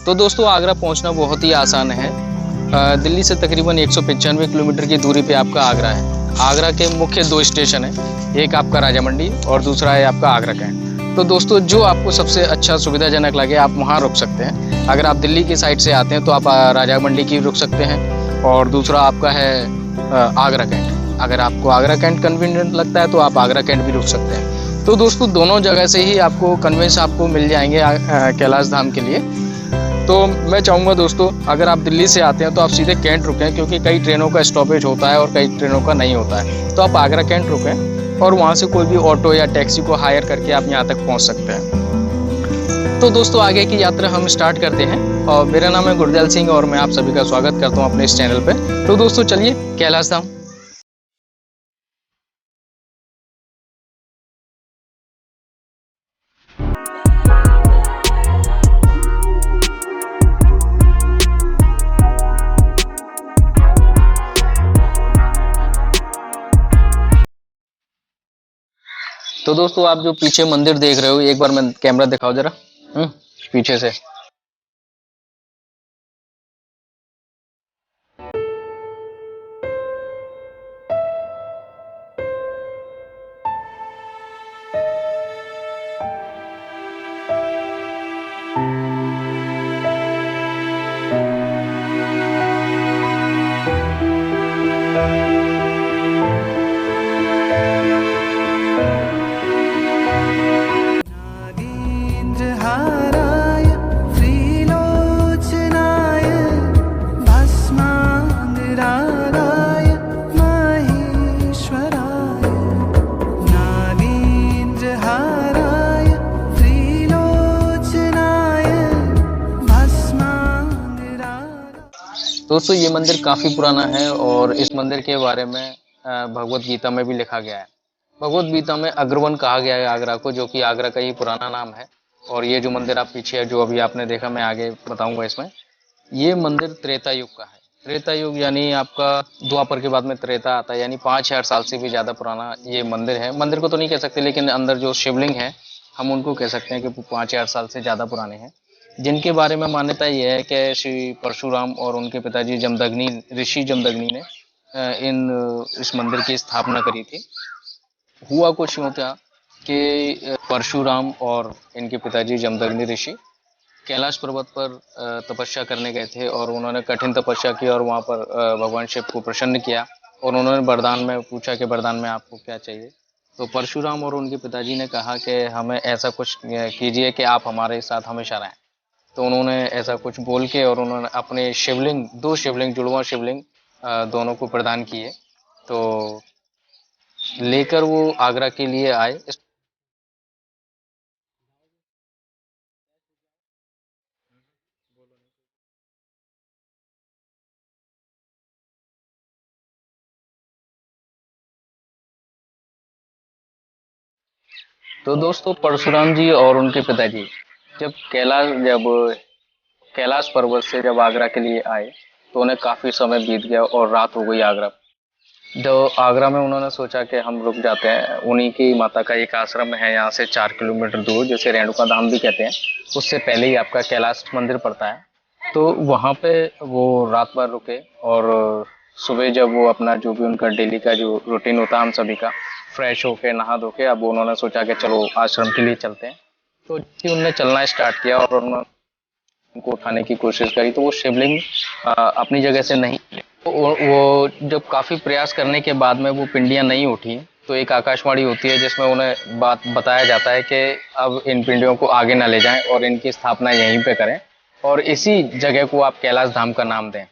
तो दोस्तों आगरा पहुंचना बहुत ही आसान है। दिल्ली से तकरीबन 195 किलोमीटर की दूरी पे आपका आगरा है। आगरा के मुख्य दो स्टेशन हैं, एक आपका राजा मंडी और दूसरा है आपका आगरा कैंट। तो दोस्तों जो आपको सबसे अच्छा सुविधाजनक लगे आप वहाँ रुक सकते हैं। अगर आप दिल्ली की साइड से आते हैं तो आप राजा मंडी की रुक सकते हैं और दूसरा आपका है आगरा कैंट। अगर आपको आगरा कैंट कन्वीनियंट लगता है तो आप आगरा कैंट भी रुक सकते हैं। तो दोस्तों दोनों जगह से ही आपको कन्वेंस आपको मिल जाएंगे कैलाश धाम के लिए। तो मैं चाहूँगा दोस्तों अगर आप दिल्ली से आते हैं तो आप सीधे कैंट रुकें, क्योंकि कई ट्रेनों का स्टॉपेज होता है और कई ट्रेनों का नहीं होता है। तो आप आगरा कैंट रुकें और वहाँ से कोई भी ऑटो या टैक्सी को हायर करके आप यहाँ तक पहुँच सकते हैं। तो दोस्तों आगे की यात्रा हम स्टार्ट करते हैं और मेरा नाम है गुरदयाल सिंह और मैं आप सभी का स्वागत करता हूँ अपने इस चैनल पर। तो दोस्तों चलिए कैलाश धाम। तो दोस्तों आप जो पीछे मंदिर देख रहे हो, एक बार मैं कैमरा दिखाओ जरा पीछे से। दोस्तों ये मंदिर काफी पुराना है और इस मंदिर के बारे में भगवत गीता में भी लिखा गया है। भगवत गीता में अग्रवन कहा गया है आगरा को, जो कि आगरा का ही पुराना नाम है। और ये जो मंदिर आप पीछे है जो अभी आपने देखा, मैं आगे बताऊंगा इसमें। ये मंदिर त्रेता युग का है। त्रेता युग यानी आपका द्वापर के बाद में त्रेता आता है, यानी 5000 साल से भी ज्यादा पुराना ये मंदिर है। मंदिर को तो नहीं कह सकते, लेकिन अंदर जो शिवलिंग है हम उनको कह सकते हैं कि 5000 साल से ज्यादा पुराने हैं। जिनके बारे में मान्यता ये है कि श्री परशुराम और उनके पिताजी जमदग्नि, ऋषि जमदग्नि ने इस मंदिर की स्थापना करी थी। हुआ कुछ यूं था कि परशुराम और इनके पिताजी जमदग्नि ऋषि कैलाश पर्वत पर तपस्या करने गए थे और उन्होंने कठिन तपस्या की और वहाँ पर भगवान शिव को प्रसन्न किया और उन्होंने वरदान में पूछा कि वरदान में आपको क्या चाहिए। तो परशुराम और उनके पिताजी ने कहा कि हमें ऐसा कुछ कीजिए कि आप हमारे साथ हमेशा रहें। तो उन्होंने ऐसा कुछ बोल के और उन्होंने अपने शिवलिंग, दो शिवलिंग, जुड़वा शिवलिंग दोनों को प्रदान किए। तो लेकर वो आगरा के लिए आए। तो दोस्तों परशुराम जी और उनके पिताजी जब कैलाश पर्वत से जब आगरा के लिए आए तो उन्हें काफी समय बीत गया और रात हो गई आगरा। जो आगरा में उन्होंने सोचा कि हम रुक जाते हैं। उन्हीं की माता का एक आश्रम है यहाँ से 4 किलोमीटर दूर, जिसे रेणुका धाम भी कहते हैं। उससे पहले ही आपका कैलाश मंदिर पड़ता है। तो वहाँ पे वो रात भर रुके और सुबह जब वो अपना जो भी उनका डेली का जो रूटीन होता है हम सभी का, फ्रेश होके नहा धो के अब उन्होंने सोचा कि चलो आश्रम के लिए चलते हैं। तो उन्होंने चलना स्टार्ट किया और उन्होंने उनको उठाने की कोशिश करी तो वो शिवलिंग अपनी जगह से नहीं। तो वो जब काफी प्रयास करने के बाद में वो पिंडियां नहीं उठी तो एक आकाशवाणी होती है जिसमें उन्हें बात बताया जाता है कि अब इन पिंडियों को आगे ना ले जाएं और इनकी स्थापना यहीं पे करें और इसी जगह को आप कैलाश धाम का नाम दें।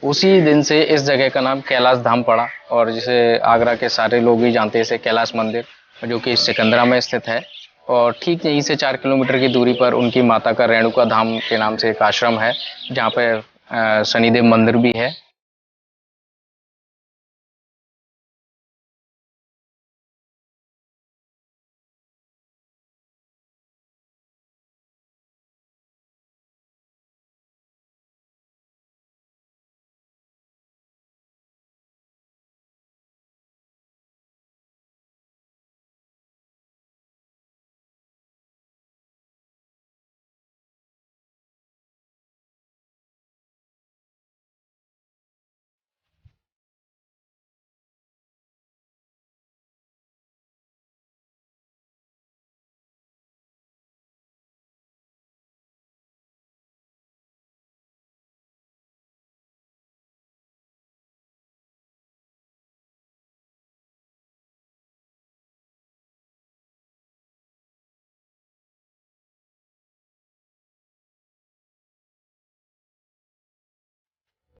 उसी दिन से इस जगह का नाम कैलाश धाम पड़ा और जिसे आगरा के सारे लोग ही जानते हैं, इसे कैलाश मंदिर, जो कि सिकंदरा में स्थित है। और ठीक यहीं से 4 किलोमीटर की दूरी पर उनकी माता का रेणुका धाम के नाम से एक आश्रम है, जहाँ पे शनिदेव मंदिर भी है